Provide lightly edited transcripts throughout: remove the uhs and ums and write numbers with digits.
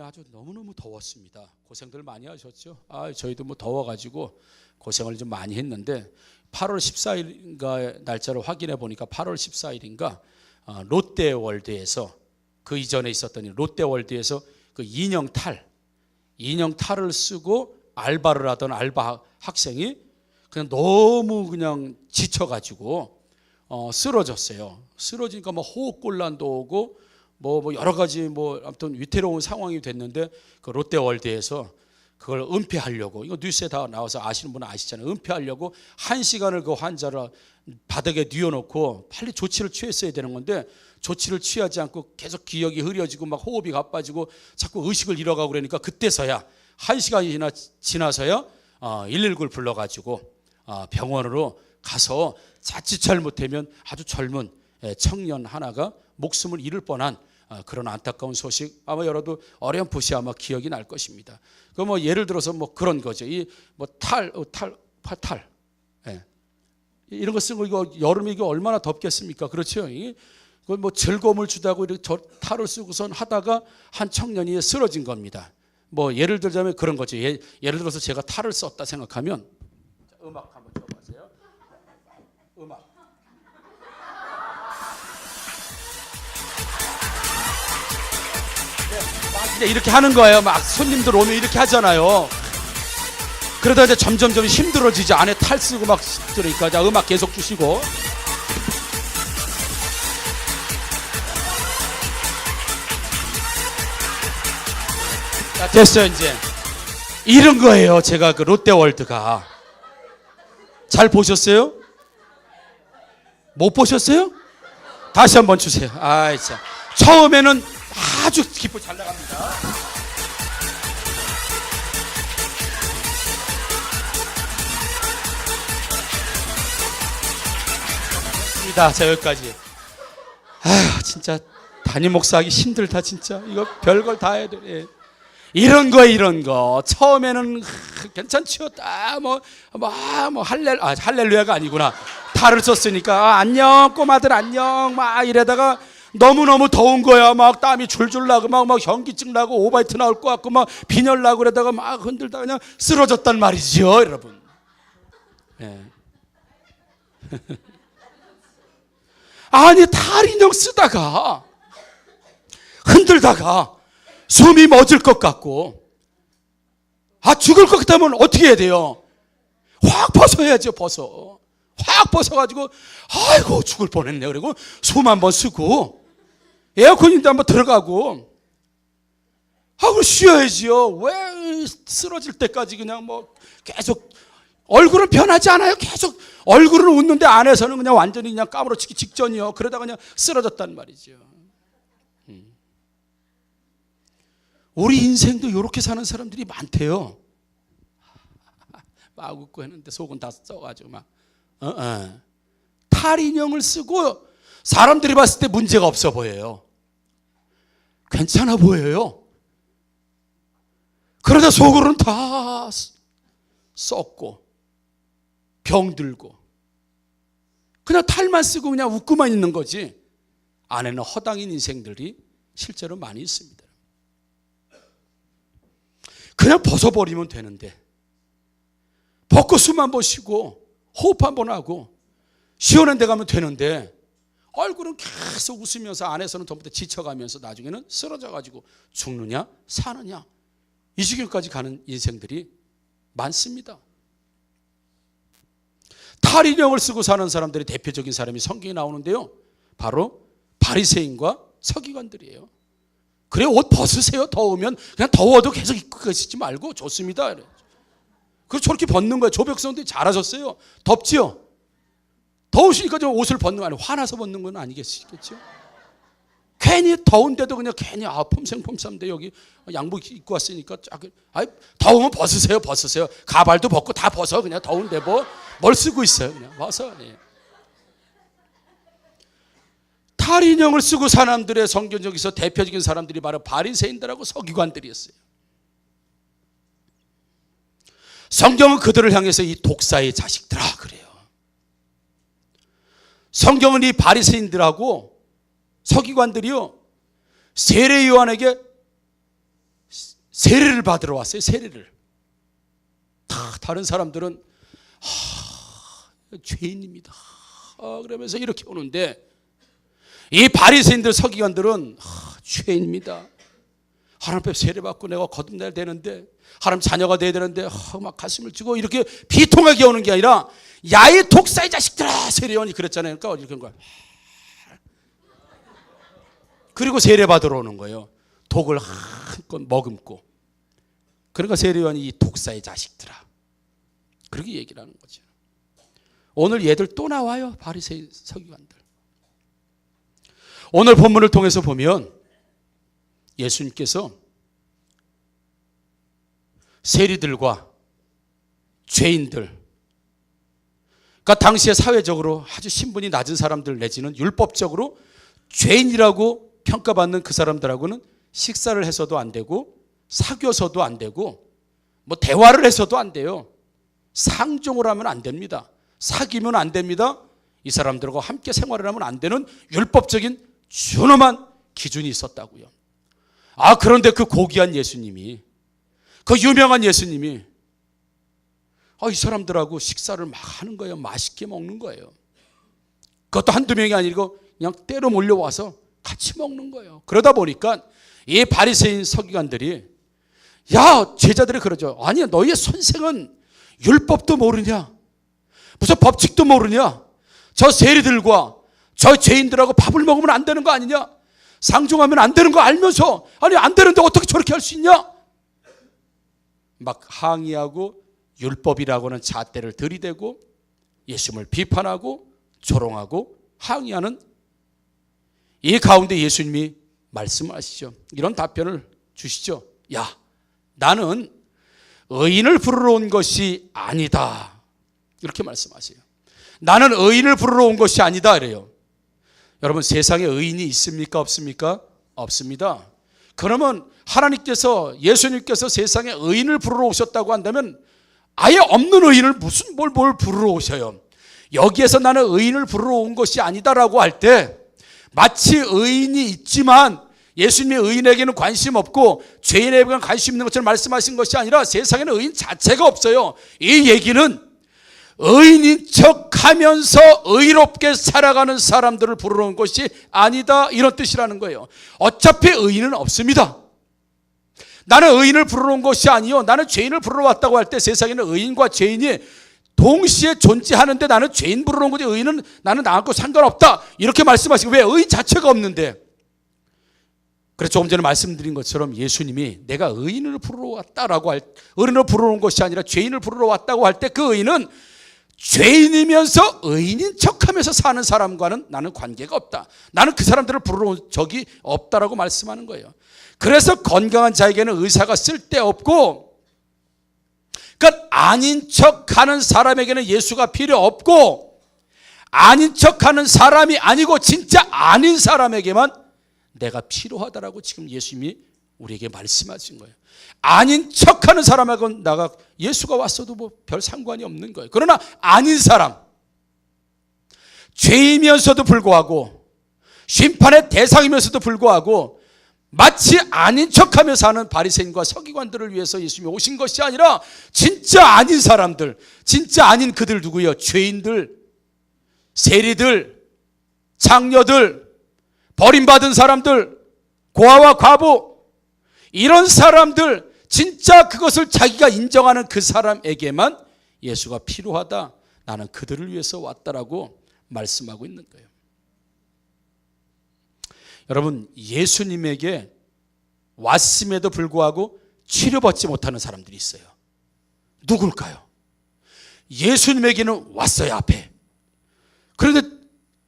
아주 너무너무 더웠습니다. 고생들 많이 하셨죠? 저희도 뭐 더워가지고 고생을 좀 많이 했는데 8월 14일인가 날짜를 확인해 보니까 8월 14일인가 롯데월드에서 그 이전에 있었던 롯데월드에서 그 인형 탈을 쓰고 알바를 하던 알바 학생이 그냥 너무 그냥 지쳐가지고 쓰러졌어요. 쓰러지니까 뭐 호흡곤란도 오고 뭐 여러 가지 뭐 아무튼 위태로운 상황이 됐는데 그 롯데월드에서 그걸 은폐하려고, 이거 뉴스에 다 나와서 아시는 분은 아시잖아요. 은폐하려고 1시간을 그 환자를 바닥에 뉘어놓고 빨리 조치를 취했어야 되는 건데 조치를 취하지 않고 계속 기억이 흐려지고 막 호흡이 가빠지고 자꾸 의식을 잃어가고 그러니까 그때서야 1시간이 지나서야 119를 불러가지고 병원으로 가서 자칫 잘못하면 아주 젊은 청년 하나가 목숨을 잃을 뻔한 그런 안타까운 소식 아마 여러도 어렴풋이 아마 기억이 날 것입니다. 그 뭐 예를 들어서 뭐 그런 거죠. 이 뭐 탈, 이런 거 쓰고 이거 여름에 이거 얼마나 덥겠습니까? 그렇죠? 그 뭐 즐거움을 주다고 이렇게 저 탈을 쓰고선 하다가 한 청년이 쓰러진 겁니다. 뭐 예를 들자면 그런 거죠. 예를 들어서 제가 탈을 썼다 생각하면 음악 한번 줘보세요. 음악. 막 이렇게 하는 거예요. 막 손님들 오면 이렇게 하잖아요. 그러다 이제 점점 힘들어지죠. 안에 탈 쓰고 막 그러니까 자 음악 계속 주시고. 자, 됐어요 이제. 이런 거예요. 제가 그 롯데월드가. 잘 보셨어요? 못 보셨어요? 다시 한번 주세요. 참. 처음에는 아주 기쁘게 잘 나갑니다. 자, 여기까지. 진짜 담임 목사하기 힘들다 진짜. 이거 별걸 다 해야 돼. 이런 거 처음에는 괜찮죠. 뭐 할렐루야가 아니구나. 탈을 썼으니까 안녕 꼬마들 안녕 막 이러다가 너무너무 더운 거야. 막 땀이 줄줄 나고 막 현기증 나고 오바이트 나올 것 같고 막 빈혈 나고 그러다가 막 흔들다가 그냥 쓰러졌단 말이죠, 여러분. 아니 탈인형 쓰다가 흔들다가 숨이 멎을 것 같고 죽을 것 같다면 어떻게 해야 돼요? 확 벗어야죠. 확 벗어가지고 아이고 죽을 뻔했네. 그리고 숨 한번 쉬고 에어컨인데 한번 들어가고 하고 쉬어야지요. 왜 쓰러질 때까지 그냥 뭐 계속 얼굴은 변하지 않아요. 계속 얼굴은 웃는데 안에서는 그냥 완전히 그냥 까무러치기 직전이요. 그러다가 그냥 쓰러졌단 말이죠. 우리 인생도 이렇게 사는 사람들이 많대요. 막 웃고 했는데 속은 다 써가지고 막 탈인형을 쓰고 사람들이 봤을 때 문제가 없어 보여요. 괜찮아 보여요. 그러다 속으로는 다 썩고 병들고 그냥 탈만 쓰고 그냥 웃고만 있는 거지. 안에는 허당인 인생들이 실제로 많이 있습니다. 그냥 벗어버리면 되는데 벗고 숨 한번 쉬고 호흡 한번 하고 시원한 데 가면 되는데 얼굴은 계속 웃으면서 안에서는 전부 다 지쳐가면서 나중에는 쓰러져가지고 죽느냐 사느냐 이 지경까지 가는 인생들이 많습니다. 탈인형을 쓰고 사는 사람들의 대표적인 사람이 성경에 나오는데요, 바로 바리새인과 서기관들이에요. 그래 옷 벗으세요. 더우면 그냥 더워도 계속 입고 계시지 말고 좋습니다. 그래서 저렇게 벗는 거예요. 조백성들이 잘하셨어요. 덥지요? 더우시니까 좀 옷을 벗는 거 아니에요. 화나서 벗는 건 아니겠죠? 괜히 더운데도 그냥 괜히 폼생폼사인데 여기 양복 입고 왔으니까 더우면 벗으세요. 가발도 벗고 다 벗어. 그냥 더운데 뭘 쓰고 있어요. 그냥 벗어. 탈인형을 쓰고 사람들의 성경적에서 대표적인 사람들이 바로 바리새인들하고 서기관들이었어요. 성경은 그들을 향해서 이 독사의 자식들아 그래요. 성경은 이 바리새인들하고 서기관들이요 세례 요한에게 세례를 받으러 왔어요. 세례를. 다른 사람들은 죄인입니다. 그러면서 이렇게 오는데 이 바리새인들 서기관들은 죄인입니다. 하나님 앞에 세례받고 내가 거듭나야 되는데, 하나님 자녀가 돼야 되는데 막 가슴을 쥐고 이렇게 비통하게 오는 게 아니라, 야이 독사의 자식들아, 세례요한이 그랬잖아요. 그러니까 이렇게 한 거야. 그리고 세례받으러 오는 거예요. 독을 한껏 머금고. 그러니까 세례요한이 이 독사의 자식들아, 그렇게 얘기를 하는 거죠. 오늘 얘들 또 나와요. 바리새인 서기관들. 오늘 본문을 통해서 보면 예수님께서 세리들과 죄인들, 그러니까 당시에 사회적으로 아주 신분이 낮은 사람들 내지는 율법적으로 죄인이라고 평가받는 그 사람들하고는 식사를 해서도 안 되고, 사귀어서도 안 되고, 뭐 대화를 해서도 안 돼요. 상종을 하면 안 됩니다. 사귀면 안 됩니다. 이 사람들과 함께 생활을 하면 안 되는 율법적인 준엄한 기준이 있었다고요. 그런데 그 고귀한 예수님이, 그 유명한 예수님이 이 사람들하고 식사를 막 하는 거예요. 맛있게 먹는 거예요. 그것도 한두 명이 아니고 그냥 때로 몰려와서 같이 먹는 거예요. 그러다 보니까 이 바리새인 서기관들이, 제자들이 그러죠. 아니야, 너희의 선생은 율법도 모르냐, 무슨 법칙도 모르냐, 저 세리들과 저 죄인들하고 밥을 먹으면 안 되는 거 아니냐, 상종하면 안 되는 거 알면서 안 되는데 어떻게 저렇게 할 수 있냐, 막 항의하고 율법이라고는 잣대를 들이대고 예수님을 비판하고 조롱하고 항의하는 이 가운데 예수님이 말씀하시죠. 이런 답변을 주시죠. 나는 의인을 부르러 온 것이 아니다, 이렇게 말씀하세요. 나는 의인을 부르러 온 것이 아니다 이래요. 여러분, 세상에 의인이 있습니까? 없습니까? 없습니다. 그러면 하나님께서, 예수님께서 세상에 의인을 부르러 오셨다고 한다면 아예 없는 의인을 무슨 뭘 부르러 오셔요. 여기에서 나는 의인을 부르러 온 것이 아니다라고 할 때, 마치 의인이 있지만 예수님이 의인에게는 관심 없고 죄인에게는 관심 있는 것처럼 말씀하신 것이 아니라, 세상에는 의인 자체가 없어요. 이 얘기는 의인인 척하면서 의롭게 살아가는 사람들을 부르러 온 것이 아니다, 이런 뜻이라는 거예요. 어차피 의인은 없습니다. 나는 의인을 부르러 온 것이 아니요, 나는 죄인을 부르러 왔다고 할 때, 세상에는 의인과 죄인이 동시에 존재하는데 나는 죄인 부르러 온 거지 의인은 나는 나하고 상관없다, 이렇게 말씀하시고, 왜? 의인 자체가 없는데. 그래서 조금 전에 말씀드린 것처럼 예수님이 내가 의인을 부르러 왔다라고 의인을 부르러 온 것이 아니라 죄인을 부르러 왔다고 할 때, 그 의인은 죄인이면서 의인인 척하면서 사는 사람과는 나는 관계가 없다, 나는 그 사람들을 부르러 온 적이 없다라고 말씀하는 거예요. 그래서 건강한 자에게는 의사가 쓸데없고, 그러니까 아닌 척하는 사람에게는 예수가 필요 없고, 아닌 척하는 사람이 아니고 진짜 아닌 사람에게만 내가 필요하다라고 지금 예수님이 우리에게 말씀하신 거예요. 아닌 척하는 사람하고는 예수가 왔어도 뭐 별 상관이 없는 거예요. 그러나 아닌 사람, 죄이면서도 불구하고 심판의 대상이면서도 불구하고 마치 아닌 척하며 사는 바리새인과 서기관들을 위해서 예수님이 오신 것이 아니라, 진짜 아닌 사람들, 진짜 아닌 그들 누구예요? 죄인들, 세리들, 장녀들, 버림받은 사람들, 고아와 과부, 이런 사람들, 진짜 그것을 자기가 인정하는 그 사람에게만 예수가 필요하다, 나는 그들을 위해서 왔다라고 말씀하고 있는 거예요. 여러분, 예수님에게 왔음에도 불구하고 치료받지 못하는 사람들이 있어요. 누굴까요? 예수님에게는 왔어요, 앞에. 그런데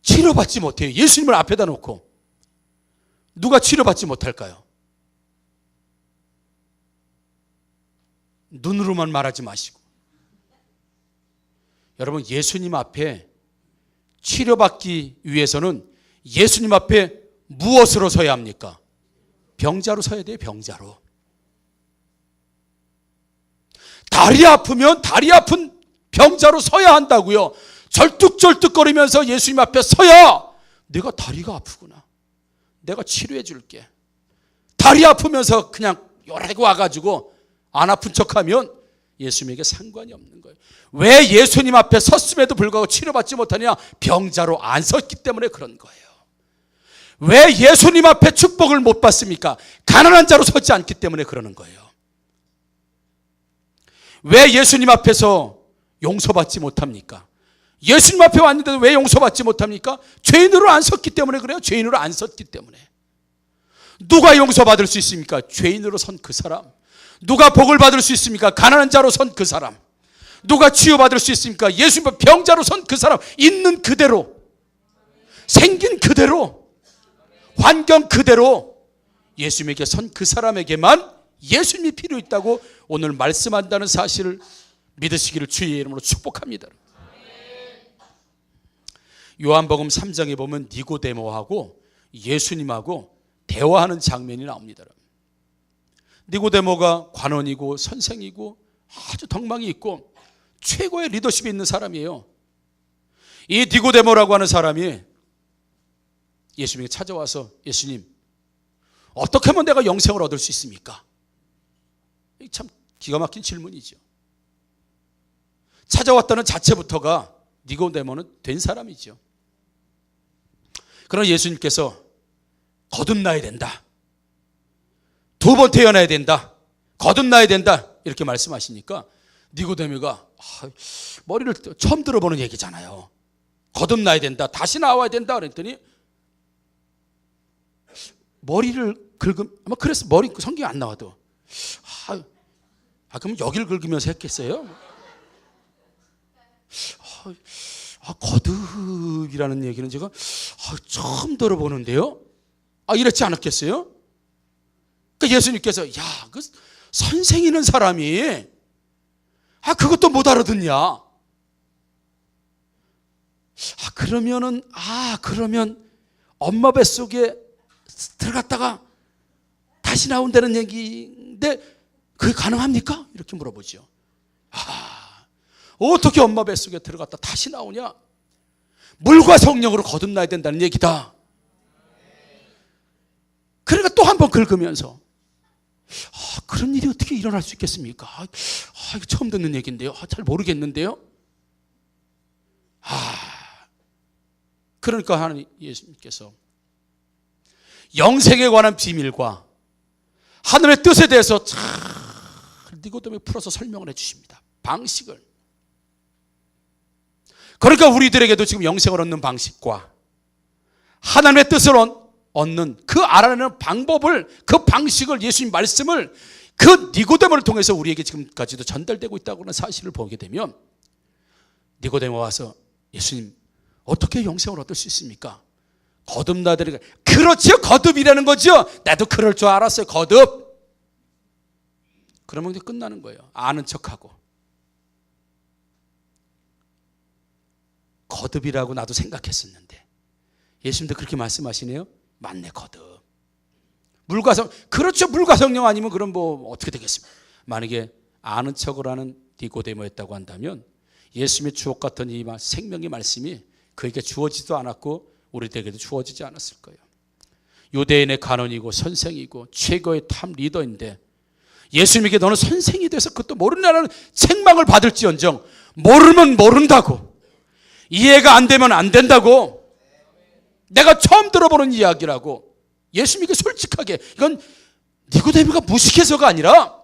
치료받지 못해요. 예수님을 앞에다 놓고. 누가 치료받지 못할까요? 눈으로만 말하지 마시고. 여러분, 예수님 앞에 치료받기 위해서는 예수님 앞에 무엇으로 서야 합니까? 병자로 서야 돼요. 병자로. 다리 아프면 다리 아픈 병자로 서야 한다고요. 절뚝절뚝거리면서 예수님 앞에 서야, 내가 다리가 아프구나, 내가 치료해 줄게. 다리 아프면서 그냥 요래고 와가지고 안 아픈 척하면 예수님에게 상관이 없는 거예요. 왜 예수님 앞에 섰음에도 불구하고 치료받지 못하냐? 병자로 안 섰기 때문에 그런 거예요. 왜 예수님 앞에 축복을 못 받습니까? 가난한 자로 서지 않기 때문에 그러는 거예요. 왜 예수님 앞에서 용서받지 못합니까? 예수님 앞에 왔는데도 왜 용서받지 못합니까? 죄인으로 안 섰기 때문에 그래요. 죄인으로 안 섰기 때문에. 누가 용서받을 수 있습니까? 죄인으로 선 그 사람. 누가 복을 받을 수 있습니까? 가난한 자로 선 그 사람. 누가 치유받을 수 있습니까? 예수님 앞에 병자로 선 그 사람. 있는 그대로, 생긴 그대로, 환경 그대로 예수님에게 선 그 사람에게만 예수님이 필요 있다고 오늘 말씀한다는 사실을 믿으시기를 주의 이름으로 축복합니다. 요한복음 3장에 보면 니고데모하고 예수님하고 대화하는 장면이 나옵니다. 니고데모가 관원이고 선생이고 아주 덕망이 있고 최고의 리더십이 있는 사람이에요. 이 니고데모라고 하는 사람이 예수님에게 찾아와서 예수님, 어떻게 하면 내가 영생을 얻을 수 있습니까? 참 기가 막힌 질문이죠. 찾아왔다는 자체부터가 니고데모는 된 사람이죠. 그러나 예수님께서 거듭나야 된다, 2번 태어나야 된다, 거듭나야 된다 이렇게 말씀하시니까 니고데모가 머리를 처음 들어보는 얘기잖아요. 거듭나야 된다, 다시 나와야 된다 그랬더니 머리를 긁으면 아마 그래서 머리 성경이 안 나와도 그럼 여기를 긁으면서 했겠어요? 거듭이라는 얘기는 제가 처음 들어보는데요. 이랬지 않았겠어요? 그러니까 예수님께서 그 선생이는 사람이 그것도 못 알아듣냐? 그러면 엄마 뱃속에 들어갔다가 다시 나온다는 얘기인데 그게 가능합니까? 이렇게 물어보죠. 어떻게 엄마 뱃속에 들어갔다 다시 나오냐? 물과 성령으로 거듭나야 된다는 얘기다. 그러니까 또 한 번 긁으면서 그런 일이 어떻게 일어날 수 있겠습니까? 이거 처음 듣는 얘기인데요. 잘 모르겠는데요. 그러니까 하나님 예수님께서 영생에 관한 비밀과 하늘의 뜻에 대해서 잘 니고데모에 풀어서 설명을 해주십니다. 방식을. 그러니까 우리들에게도 지금 영생을 얻는 방식과 하나님의 뜻을 얻는 그 알아내는 방법을, 그 방식을, 예수님 말씀을 그 니고데모를 통해서 우리에게 지금까지도 전달되고 있다고 하는 사실을 보게 되면 니고데모 와서 예수님 어떻게 영생을 얻을 수 있습니까? 거듭나더니 그렇죠, 거듭이라는 거죠. 나도 그럴 줄 알았어요. 거듭. 그러면 끝나는 거예요. 아는 척하고. 거듭이라고 나도 생각했었는데 예수님도 그렇게 말씀하시네요. 맞네, 거듭. 물과 성, 그렇죠, 물과 성령 아니면 그럼 어떻게 되겠습니까? 만약에 아는 척을 하는 니고데모였다고 한다면 예수님의 주옥 같은 이 생명의 말씀이 그에게 주어지지도 않았고 우리들에게도 주어지지 않았을 거예요. 유대인의 간원이고 선생이고 최고의 탑 리더인데 예수님에게 너는 선생이 돼서 그것도 모르냐는 책망을 받을지언정 모르면 모른다고, 이해가 안 되면 안 된다고, 내가 처음 들어보는 이야기라고 예수님에게 솔직하게, 이건 니고데모가 무식해서가 아니라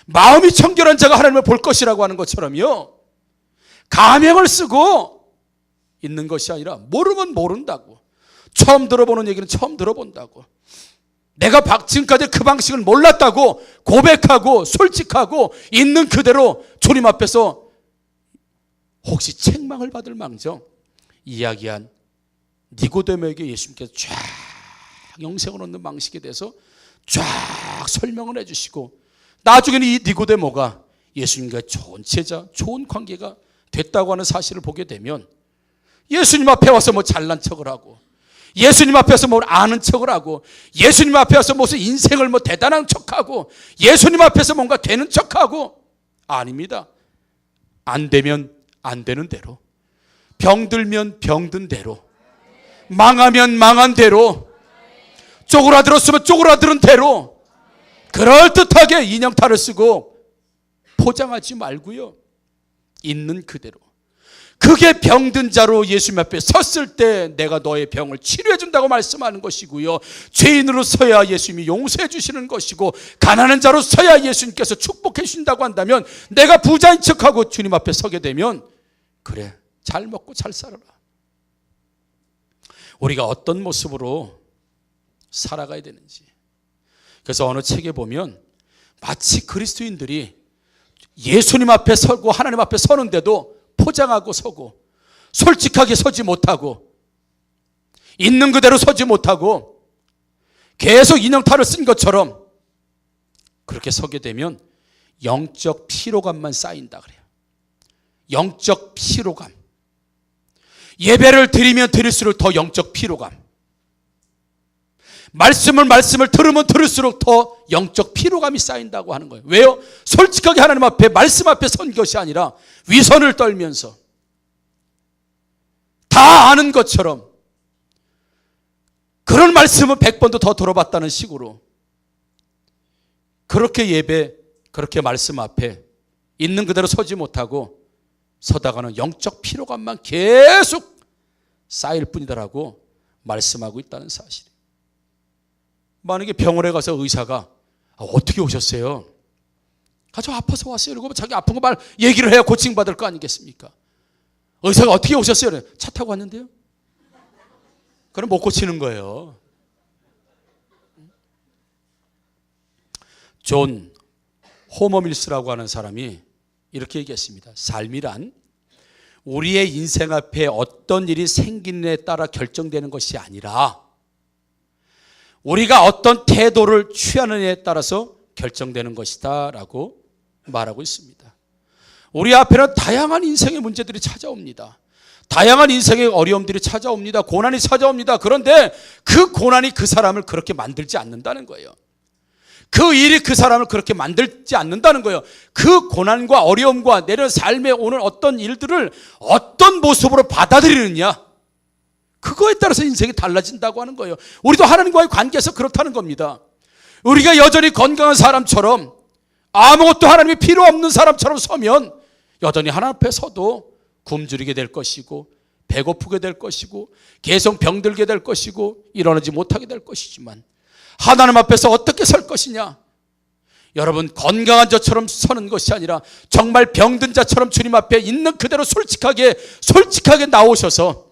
마음이 청결한 자가 하나님을 볼 것이라고 하는 것처럼요, 가명을 쓰고 있는 것이 아니라 모르면 모른다고, 처음 들어보는 얘기는 처음 들어본다고, 내가 지금까지 그 방식을 몰랐다고 고백하고 솔직하고 있는 그대로 주님 앞에서 혹시 책망을 받을 망정 이야기한 니고데모에게 예수님께서 쫙 영생을 얻는 방식에 대해서 쫙 설명을 해주시고 나중에는 이 니고데모가 예수님과 좋은 제자, 좋은 관계가 됐다고 하는 사실을 보게 되면 예수님 앞에 와서 잘난 척을 하고 예수님 앞에서 아는 척을 하고 예수님 앞에 와서 무슨 인생을 대단한 척하고 예수님 앞에서 뭔가 되는 척하고, 아닙니다. 안 되면 안 되는 대로, 병들면 병든 대로, 망하면 망한 대로, 쪼그라들었으면 쪼그라드는 대로 그럴듯하게 인형탈을 쓰고 포장하지 말고요. 있는 그대로. 그게 병든 자로 예수님 앞에 섰을 때 내가 너의 병을 치료해 준다고 말씀하는 것이고요. 죄인으로 서야 예수님이 용서해 주시는 것이고, 가난한 자로 서야 예수님께서 축복해 주신다고 한다면, 내가 부자인 척하고 주님 앞에 서게 되면 그래, 잘 먹고 잘 살아라. 우리가 어떤 모습으로 살아가야 되는지. 그래서 어느 책에 보면 마치 그리스도인들이 예수님 앞에 서고 하나님 앞에 서는데도 포장하고 서고 솔직하게 서지 못하고 있는 그대로 서지 못하고 계속 인형탈을 쓴 것처럼 그렇게 서게 되면 영적 피로감만 쌓인다 그래요. 영적 피로감. 예배를 드리면 드릴수록 더 영적 피로감. 말씀을 들을수록 더 영적 피로감이 쌓인다고 하는 거예요. 왜요? 솔직하게 하나님 앞에 말씀 앞에 선 것이 아니라 위선을 떨면서 다 아는 것처럼 그런 말씀은 100번도 더 들어봤다는 식으로 그렇게 예배, 그렇게 말씀 앞에 있는 그대로 서지 못하고 서다가는 영적 피로감만 계속 쌓일 뿐이다라고 말씀하고 있다는 사실이에요. 만약에 병원에 가서 의사가 어떻게 오셨어요? 저 아파서 왔어요. 그리고 자기 아픈 거 말 얘기를 해야 고침받을 거 아니겠습니까? 의사가 어떻게 오셨어요? 차 타고 왔는데요. 그럼 못 고치는 거예요. 존 호머밀스라고 하는 사람이 이렇게 얘기했습니다. 삶이란 우리의 인생 앞에 어떤 일이 생기느냐에 따라 결정되는 것이 아니라 우리가 어떤 태도를 취하느냐에 따라서 결정되는 것이다 라고 말하고 있습니다. 우리 앞에는 다양한 인생의 문제들이 찾아옵니다. 다양한 인생의 어려움들이 찾아옵니다. 고난이 찾아옵니다. 그런데 그 고난이 그 사람을 그렇게 만들지 않는다는 거예요. 그 일이 그 사람을 그렇게 만들지 않는다는 거예요. 그 고난과 어려움과 내려 삶에 오는 어떤 일들을 어떤 모습으로 받아들이느냐, 그거에 따라서 인생이 달라진다고 하는 거예요. 우리도 하나님과의 관계에서 그렇다는 겁니다. 우리가 여전히 건강한 사람처럼 아무것도 하나님이 필요 없는 사람처럼 서면 여전히 하나님 앞에 서도 굶주리게 될 것이고 배고프게 될 것이고 계속 병들게 될 것이고 일어나지 못하게 될 것이지만 하나님 앞에서 어떻게 설 것이냐? 여러분, 건강한 자처럼 서는 것이 아니라 정말 병든 자처럼 주님 앞에 있는 그대로 솔직하게 나오셔서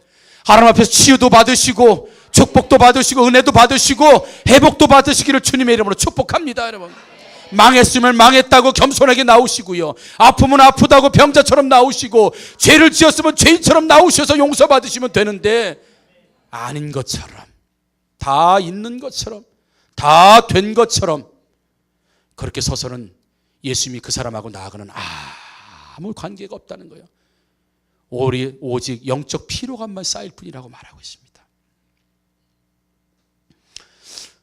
하나님 앞에서 치유도 받으시고 축복도 받으시고 은혜도 받으시고 회복도 받으시기를 주님의 이름으로 축복합니다. 여러분, 망했으면 망했다고 겸손하게 나오시고요, 아프면 아프다고 병자처럼 나오시고 죄를 지었으면 죄인처럼 나오셔서 용서받으시면 되는데 아닌 것처럼, 다 있는 것처럼, 다 된 것처럼 그렇게 서서는 예수님이 그 사람하고 나하고는 아무 관계가 없다는 거예요. 오직 영적 피로감만 쌓일 뿐이라고 말하고 있습니다.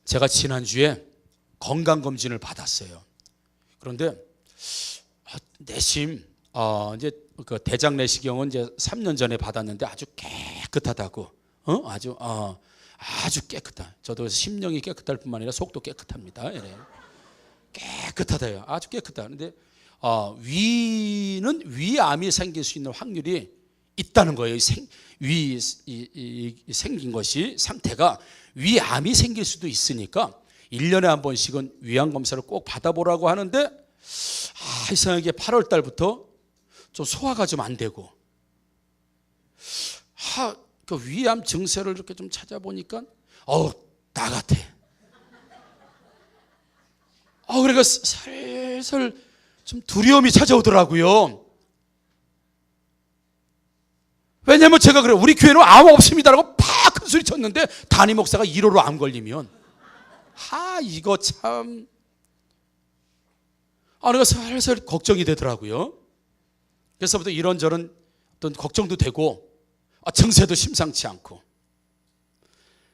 제가 지난주에 건강검진을 받았어요. 그런데 내심 이제 그 대장 내시경은 이제 3년 전에 받았는데 아주 깨끗하다고, 아주 깨끗한. 저도 심령이 깨끗할 뿐만 아니라 속도 깨끗합니다. 예. 깨끗하다요. 아주 깨끗하다. 그런데 위암이 생길 수 있는 확률이 있다는 거예요. 생긴 것이 상태가 위암이 생길 수도 있으니까 1년에 한 번씩은 위암 검사를 꼭 받아보라고 하는데 이상하게 8월 달부터 좀 소화가 좀 안 되고 그 위암 증세를 이렇게 좀 찾아보니까 나 같아. 그러니까 슬슬 좀 두려움이 찾아오더라고요. 왜냐면 제가 그래요. 우리 교회는 암 없습니다라고 팍 큰 소리 쳤는데 담임 목사가 1호로 암 걸리면 이거 참 그러니까 슬슬 걱정이 되더라고요. 그래서부터 이런저런 어떤 걱정도 되고 증세도 심상치 않고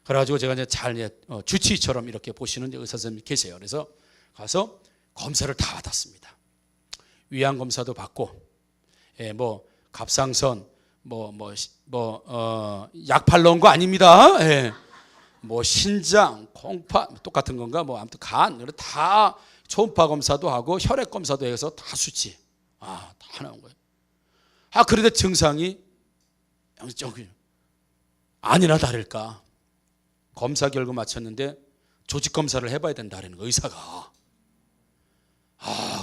그래가지고 제가 이제 잘 주치의처럼 이렇게 보시는 의사 선생님이 계세요. 그래서 가서 검사를 다 받았습니다. 위암 검사도 받고, 뭐 갑상선, 약팔 넣은 거 아닙니다. 뭐 신장, 콩팥 똑같은 건가, 뭐 아무튼 간 다 초음파 검사도 하고 혈액 검사도 해서 다 수치. 다 나온 거예요. 그런데 증상이 아니나 다를까 검사 결과 맞췄는데 조직 검사를 해봐야 된다는 거 의사가.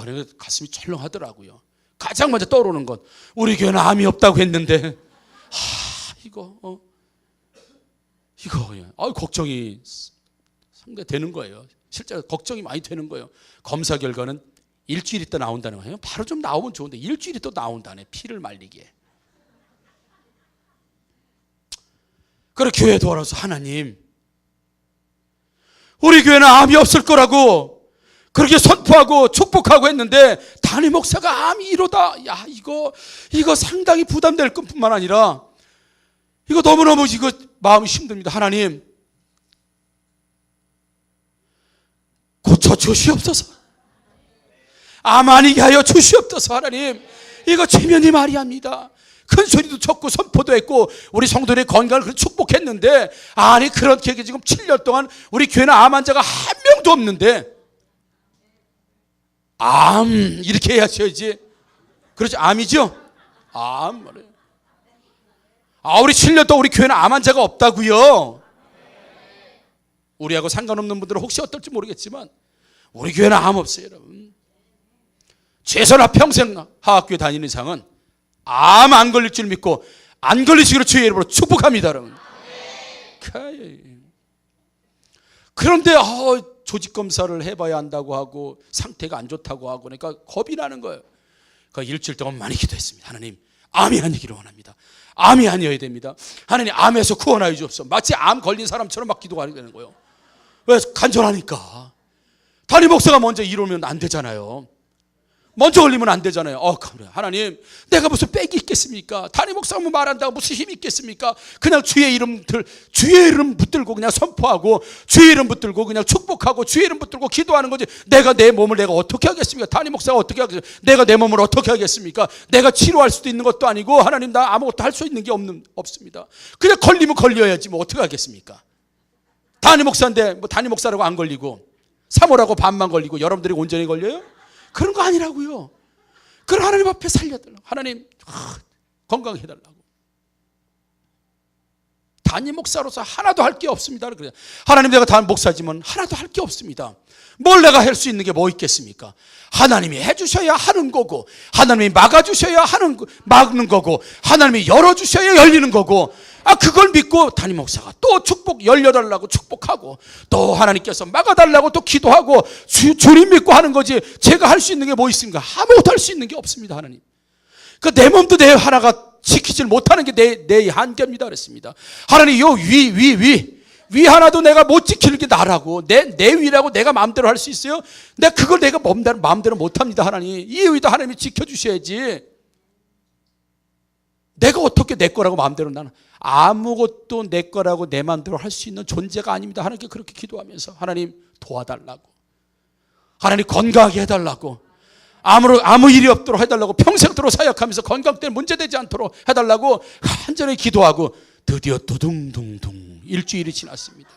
그래서 가슴이 철렁하더라고요. 가장 먼저 떠오르는 건 우리 교회는 암이 없다고 했는데 이거 걱정이 상당히 되는 거예요. 실제로 걱정이 많이 되는 거예요. 검사 결과는 일주일 있다 나온다는 거예요. 바로 좀 나오면 좋은데 일주일이 또 나온다네. 피를 말리게. 그래 교회에 돌아와서 하나님 우리 교회는 암이 없을 거라고 그렇게 선포하고 축복하고 했는데 담임 목사가 암이 이러다. 이거 상당히 부담될 것뿐만 아니라 이거 너무너무 마음이 힘듭니다. 하나님 고쳐 주시옵소서. 암 아니게 하여 주시옵소서. 하나님 이거 최면이 말이 합니다. 큰 소리도 쳤고 선포도 했고 우리 성도들의 건강을 축복했는데 그렇게 지금 7년 동안 우리 교회는 암 환자가 한 명도 없는데 암 이렇게 해야지. 그렇죠. 암이죠. 암 말이에요. 우리 7년 동안 우리 교회는 암 환자가 없다고요. 우리하고 상관없는 분들은 혹시 어떨지 모르겠지만 우리 교회는 암 없어요, 여러분. 최소한 평생 하학교에 다니는 이상은 암 안 걸릴 줄 믿고 안 걸리시기로 주의 이름으로 축복합니다, 여러분. 그런데 조직 검사를 해봐야 한다고 하고 상태가 안 좋다고 하고 그러니까 겁이 나는 거예요. 일주일 동안 많이 기도했습니다. 하나님 암이 아니기를 원합니다. 암이 아니어야 됩니다. 하나님 암에서 구원하여 주옵소서. 마치 암 걸린 사람처럼 막 기도가 되는 거예요. 왜? 간절하니까. 담임 목사가 먼저 이러면 안 되잖아요. 먼저 걸리면 안 되잖아요. 그래. 하나님 내가 무슨 빽이 있겠습니까? 담임 목사가 뭐 말한다고 무슨 힘이 있겠습니까? 그냥 주의 이름 붙들고 그냥 선포하고 주의 이름 붙들고 그냥 축복하고 주의 이름 붙들고 기도하는 거지. 내가 내 몸을 내가 어떻게 하겠습니까? 담임 목사가 어떻게 하겠습니까? 내가 내 몸을 어떻게 하겠습니까? 내가 치료할 수도 있는 것도 아니고 하나님 나 아무것도 할 수 있는 게 없습니다. 그냥 걸리면 걸려야지 뭐 어떻게 하겠습니까? 담임 목사인데 뭐 담임 목사라고 안 걸리고 사모라고 반만 걸리고 여러분들이 온전히 걸려요? 그런 거 아니라고요. 그럼 하나님 앞에 살려달라고. 하나님 건강해 달라고. 담임 목사로서 하나도 할 게 없습니다. 그래요. 하나님 내가 담임 목사지만 하나도 할 게 없습니다. 뭘 내가 할 수 있는 게 뭐 있겠습니까? 하나님이 해주셔야 하는 거고 하나님이 막아주셔야 막는 거고 하나님이 열어주셔야 열리는 거고 그걸 믿고 담임 목사가 또 축복 열려달라고 축복하고 또 하나님께서 막아달라고 또 기도하고 주님 믿고 하는 거지. 제가 할 수 있는 게 뭐 있습니까? 아무것도 할 수 있는 게 없습니다. 하나님 내 몸도 내 하나가 지키질 못하는 게 내 한계입니다 그랬습니다. 하나님 요 위 하나도 내가 못 지키는 게 나라고 내 위라고 내가 마음대로 할 수 있어요? 그걸 내가 마음대로 못합니다. 하나님 이 위도 하나님이 지켜주셔야지. 내가 어떻게 내 거라고 마음대로 나는 아무것도 내 거라고 내 마음대로 할 수 있는 존재가 아닙니다. 하나님께 그렇게 기도하면서 하나님 도와달라고 하나님 건강하게 해달라고 아무 일이 없도록 해달라고 평생도록 사역하면서 건강 때문에 문제되지 않도록 해달라고 간절히 기도하고 드디어 두둥둥둥 일주일이 지났습니다.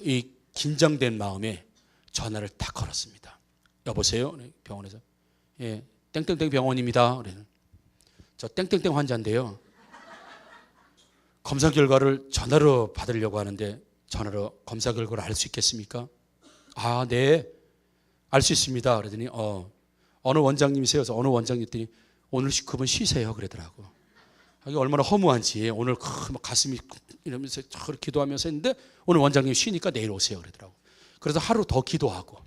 이 긴장된 마음에 전화를 딱 걸었습니다. 여보세요? 병원에서 땡땡땡 병원입니다. 저 땡땡땡 환자인데요. 검사 결과를 전화로 받으려고 하는데 전화로 검사 결과를 알 수 있겠습니까? 네. 알 수 있습니다. 그러더니 어느 원장님이세요? 그래서 어느 원장님 했더니 오늘 그분 쉬세요 그러더라고. 이게 얼마나 허무한지 오늘 가슴이 이러면서 기도하면서 했는데 오늘 원장님 쉬니까 내일 오세요 그러더라고. 그래서 하루 더 기도하고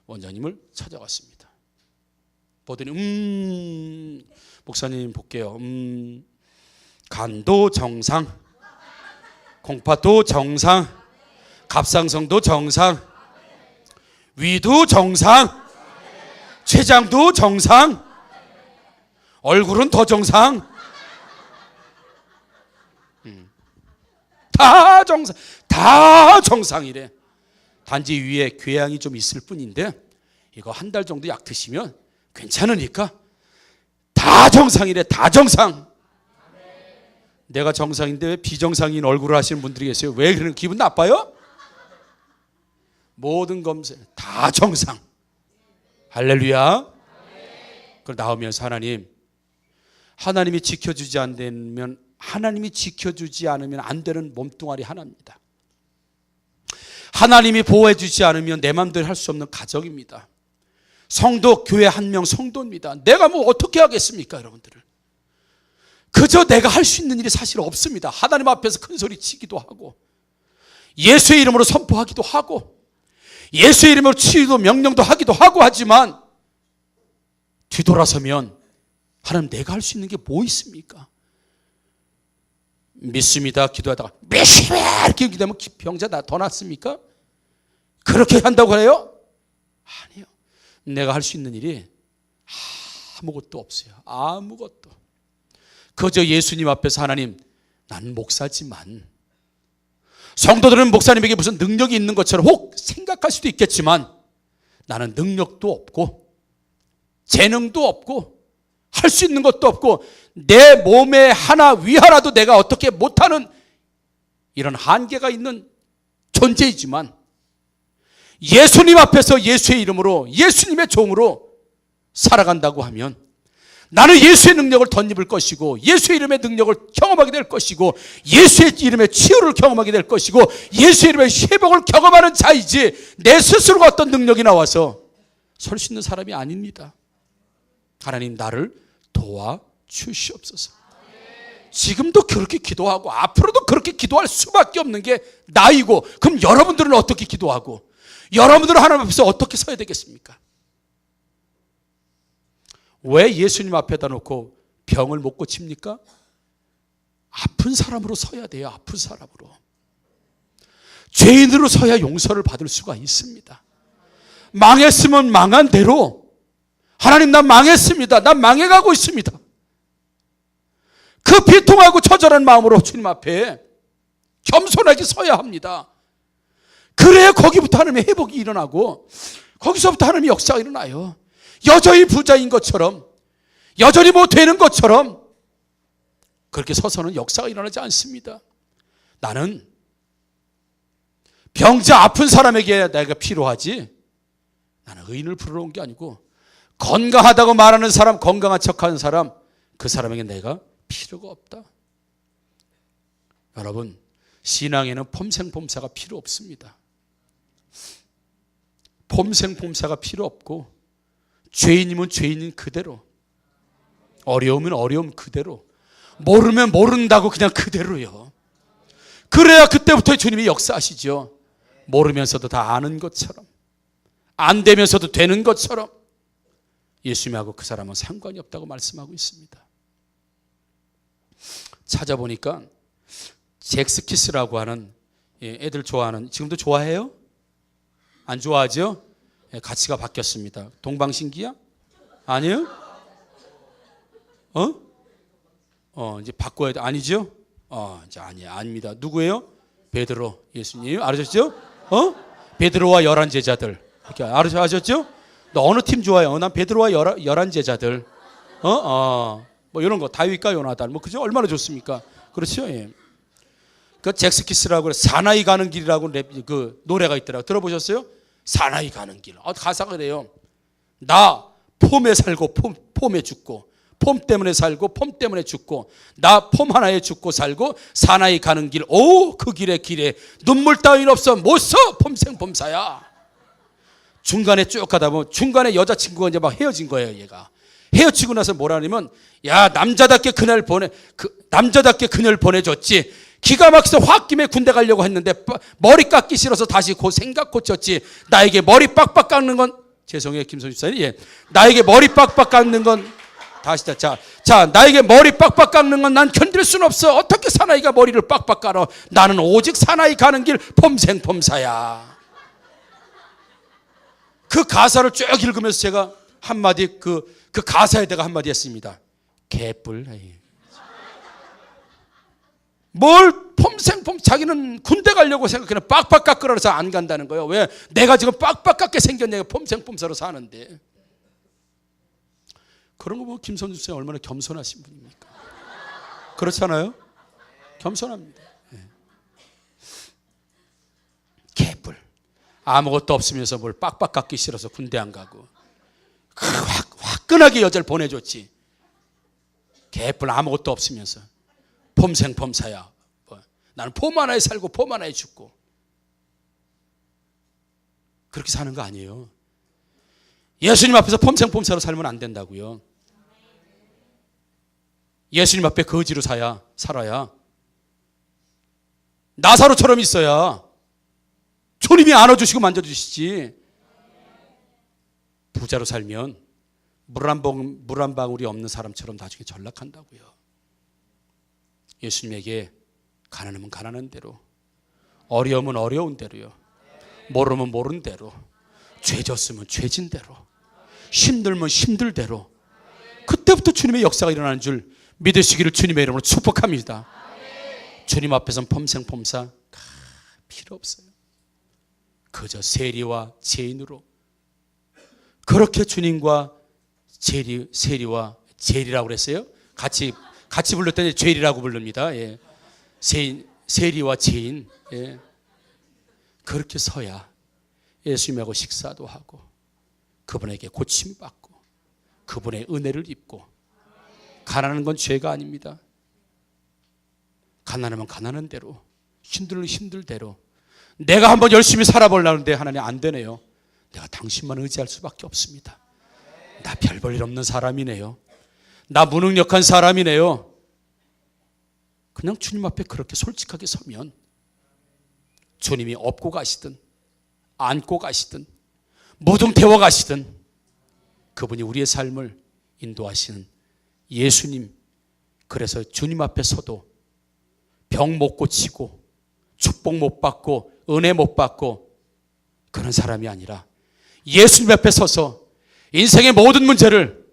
원장님을 찾아갔습니다. 보더니 목사님 볼게요. 간도 정상, 공파도 정상, 갑상선도 정상, 위도 정상, 췌장도 정상, 얼굴은 더 정상. 다 정상이래. 단지 위에 궤양이 좀 있을 뿐인데 이거 한 달 정도 약 드시면 괜찮으니까 다 정상이래. 다 정상. 내가 정상인데 왜 비정상인 얼굴을 하시는 분들이 계세요? 왜 그런 기분 나빠요? 모든 검사 다 정상. 할렐루야. 그걸 나오면서 하나님이 지켜주지 않으면 안 되는 몸뚱아리 하나입니다. 하나님이 보호해주지 않으면 내 마음대로 할 수 없는 가정입니다. 성도, 교회 한 명 성도입니다. 내가 뭐 어떻게 하겠습니까, 여러분들을? 그저 내가 할 수 있는 일이 사실 없습니다. 하나님 앞에서 큰 소리 치기도 하고, 예수의 이름으로 선포하기도 하고, 예수의 이름으로 치유도 명령도 하기도 하고 하지만, 뒤돌아서면 하나님, 내가 할 수 있는 게 뭐 있습니까? 믿습니다 기도하다가 메시아 이렇게 기도하면 병자 더 낫습니까? 그렇게 한다고 해요? 아니요. 내가 할 수 있는 일이 아무것도 없어요. 아무것도. 그저 예수님 앞에서 하나님, 난 목사지만, 성도들은 목사님에게 무슨 능력이 있는 것처럼 혹 생각할 수도 있겠지만, 나는 능력도 없고 재능도 없고 할 수 있는 것도 없고 내 몸의 하나 위하나도 내가 어떻게 못하는 이런 한계가 있는 존재이지만, 예수님 앞에서 예수의 이름으로 예수님의 종으로 살아간다고 하면 나는 예수의 능력을 덧입을 것이고, 예수의 이름의 능력을 경험하게 될 것이고, 예수의 이름의 치유를 경험하게 될 것이고, 예수의 이름의 회복을 경험하는 자이지, 내 스스로가 어떤 능력이 나와서 설 수 있는 사람이 아닙니다. 하나님, 나를 도와주시옵소서. 지금도 그렇게 기도하고 앞으로도 그렇게 기도할 수밖에 없는 게 나이고, 그럼 여러분들은 어떻게 기도하고 여러분들은 하나님 앞에서 어떻게 서야 되겠습니까? 왜 예수님 앞에다 놓고 병을 못 고칩니까? 아픈 사람으로 서야 돼요. 아픈 사람으로. 죄인으로 서야 용서를 받을 수가 있습니다. 망했으면 망한 대로, 하나님 난 망했습니다, 난 망해가고 있습니다, 그 비통하고 처절한 마음으로 주님 앞에 겸손하게 서야 합니다. 그래야 거기부터 하나님의 회복이 일어나고, 거기서부터 하나님의 역사가 일어나요. 여전히 부자인 것처럼, 여전히 뭐 되는 것처럼 그렇게 서서는 역사가 일어나지 않습니다. 나는 병자 아픈 사람에게 내가 필요하지, 나는 의인을 부르러 온 게 아니고, 건강하다고 말하는 사람, 건강한 척하는 사람, 그 사람에게 내가 필요가 없다. 여러분, 신앙에는 폼생폼사가 필요 없습니다. 폼생폼사가 필요 없고, 죄인이면 죄인인 그대로, 어려우면 어려움 그대로, 모르면 모른다고 그냥 그대로요. 그래야 그때부터 주님이 역사하시죠. 모르면서도 다 아는 것처럼, 안 되면서도 되는 것처럼. 예수님하고 그 사람은 상관이 없다고 말씀하고 있습니다. 찾아보니까 잭스키스라고 하는, 애들 좋아하는, 지금도 좋아해요? 안 좋아하죠? 가치가 바뀌었습니다. 동방신기야? 아니요? 이제 바꿔야 돼. 아니죠? 이제 아닙니다. 누구예요? 베드로, 예수님. 알으셨죠? 베드로와 11 제자들. 이렇게 아셨죠? 너 어느 팀 좋아해요? 난 베드로와 11 제자들. 뭐 이런 거, 다윗과 요나단. 뭐 그죠? 얼마나 좋습니까? 그렇죠? 예. 그 잭스키스라고 사나이 가는 길이라고 그 노래가 있더라고요. 들어보셨어요? 사나이 가는 길. 가사가 그래요. 나 폼에 살고 폼에 죽고, 폼 때문에 살고 폼 때문에 죽고, 나 폼 하나에 죽고 살고, 사나이 가는 길, 오 그 길에 눈물 따윈 없어 못 서, 폼생폼사야. 중간에 쭉 가다 보면 중간에 여자친구가 이제 막 헤어진 거예요. 얘가 헤어지고 나서 뭐라냐면, 야, 남자답게 그녀를 보내줬지. 기가 막혀서 홧김에 군대 가려고 했는데 머리 깎기 싫어서 다시 그 생각 고쳤지. 나에게 머리 빡빡 깎는 건, 죄송해요 김선주 집사님, 예, 나에게 머리 빡빡 깎는 건, 다시 자 나에게 머리 빡빡 깎는 건 난 견딜 수는 없어. 어떻게 사나이가 머리를 빡빡 깔아. 나는 오직 사나이 가는 길 폼생폼사야. 그 가사를 쭉 읽으면서 제가 한마디, 그 가사에다가 한마디 했습니다. 개뿔. 뭘 폼생폼, 자기는 군대 가려고 생각해는 빡빡 깎으라 해서 안 간다는 거예요. 왜? 내가 지금 빡빡 깎게 생겼냐고, 폼생폼사로 사는데. 그런 거 보면 김선주 선생 얼마나 겸손하신 분입니까? 그렇잖아요? 겸손합니다. 네. 개뿔. 아무것도 없으면서 뭘 빡빡 깎기 싫어서 군대 안 가고 화끈하게 여자를 보내줬지. 개뿔 아무것도 없으면서 폼생폼사야. 나는 폼 하나에 살고 폼 하나에 죽고. 그렇게 사는 거 아니에요. 예수님 앞에서 폼생폼사로 살면 안 된다고요. 예수님 앞에 거지로 살아야 나사로처럼 있어야 주님이 안아주시고 만져주시지. 부자로 살면 물 한 방울이 없는 사람처럼 나중에 전락한다고요. 예수님에게 가난하면 가난한 대로, 어려우면 어려운 대로요, 모르면 모른 대로, 죄졌으면 죄진 대로, 힘들면 힘들 대로, 그때부터 주님의 역사가 일어나는 줄 믿으시기를 주님의 이름으로 축복합니다. 주님 앞에서는 폼생폼사 필요 없어요. 그저 세리와 죄인으로, 그렇게 주님과 세리와 죄리라고 그랬어요. 같이 부를 때는 죄리라고 부릅니다. 예. 세리와 죄인, 예. 그렇게 서야 예수님하고 식사도 하고 그분에게 고침받고 그분의 은혜를 입고. 가난한 건 죄가 아닙니다. 가난하면 가난한 대로, 힘들면 힘들 대로. 내가 한번 열심히 살아보려는데 하나님 안 되네요. 내가 당신만 의지할 수밖에 없습니다. 나 별 볼 일 없는 사람이네요. 나 무능력한 사람이네요. 그냥 주님 앞에 그렇게 솔직하게 서면 주님이 업고 가시든 안고 가시든 모든 태워 가시든 그분이 우리의 삶을 인도하시는 예수님. 그래서 주님 앞에 서도 병 못 고치고 축복 못 받고 은혜 못 받고 그런 사람이 아니라 예수님 앞에 서서 인생의 모든 문제를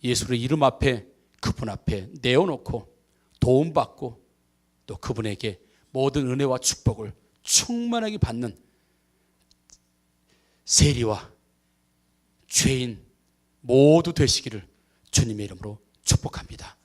예수의 이름 앞에, 그분 앞에 내어놓고 도움받고 또 그분에게 모든 은혜와 축복을 충만하게 받는 세리와 죄인 모두 되시기를 주님의 이름으로 축복합니다.